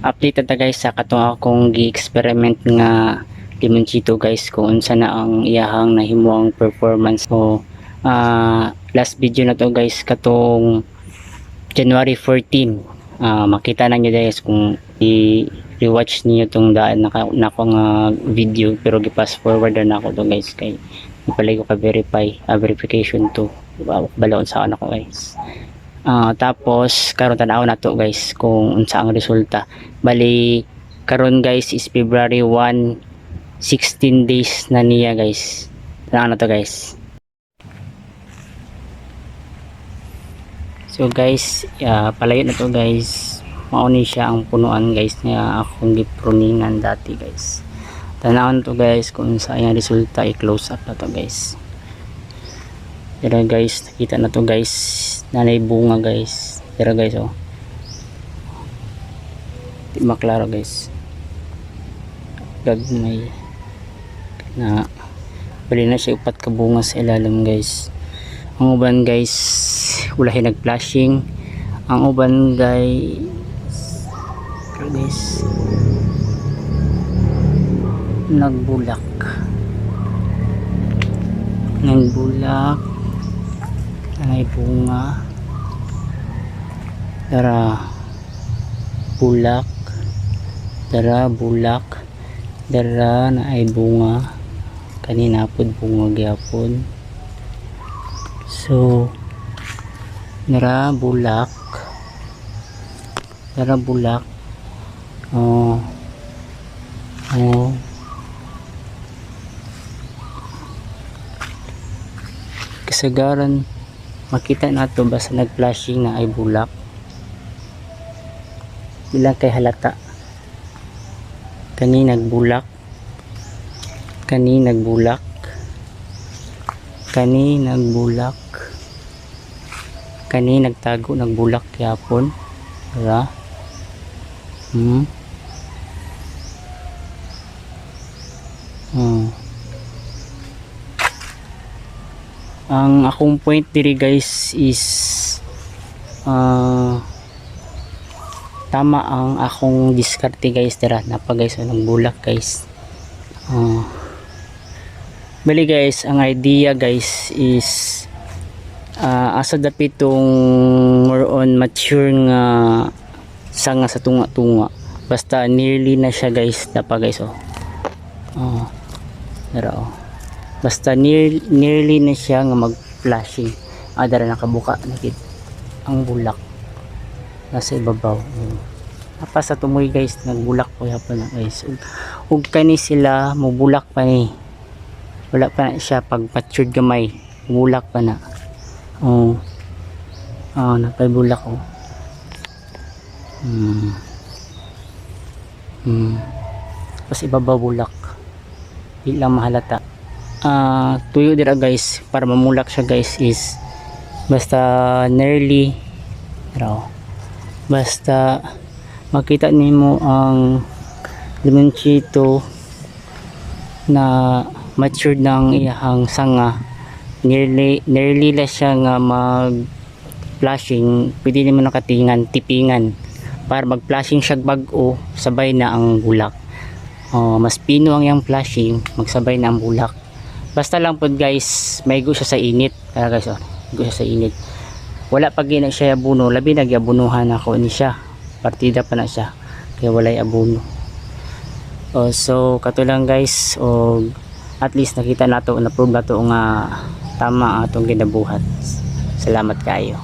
Update ta guys sa katong akong gi-experiment nga limonchito guys kung unsa na ang iyahang nahimuang performance. So last video na to guys katong January 14. Makita na nyo guys kung i-rewatch niyo tong daan na ko nga video, pero gi-pass forward na ako to guys kay ipalay ko ka verification to balaon sa ako guys. Tapos karon tanaw na to guys kung unsa ang resulta. Bali karon guys is February 1, 16 days na niya guys. Tanaw na to guys. So guys, palayo na to guys. Mauni siya ang punuan guys na akong gipruningan dati guys. Tanaw na to guys kung unsa ang resulta. I-close up na to guys. Pero guys, nakita na to guys, nanay bunga guys. Pero guys, oh, di maklaro guys, gagmay na bali na siya upat ka bunga sa ilalim guys. Ang uban guys ulahi nag-flashing, ang uban guys nagbulak ay bunga, dara bulak, dara na ay bunga, kanina pod bunga gyapon. So dara bulak, kasagaran makita nato basta nag-flashing na ay bulak, bilang kay halata kani nagbulak, kani nagtago nagbulak yapon, diba? Ang akong point diri guys is tama ang akong diskarte guys. Tara napa guys anong bulak guys. Bali guys, ang idea guys is asa dapit tong more on mature nga sanga sa tunga-tunga, basta nearly na siya guys. Napa guys, tara basta nearly na siya nga mag-flashing. Dara nakabuka nakit ang bulak nasa ibabaw. Apa sa tumoy guys nagbulak po yapon na guys. Ug kani sila mubulak pa ni, wala pa na siya pag matured gamay, bulak pa na. Napay bulak tapos ibabaw bulak, di lang mahalata. Tuyo dira guys para mamulak siya guys is basta nearly raw, basta makita nimo ang limonchito na matured ng iyahang sanga, nearly la siya nga mag flashing, pwede naman nakatingan tipingan para mag flashing siya bag-o sabay na ang bulak. Mas pino ang yang flashing magsabay na ang bulak. Basta lang po guys, maigo siya sa init. Kaya guys, maigo siya sa init. Wala pag na siya abuno, labi nagyabunuhan ako ni siya. Partida pa na siya. Kaya walay abuno. So, kato lang guys. At least nakita nato, na-prove nato nga tama ang atong ginabuhat. Salamat kayo.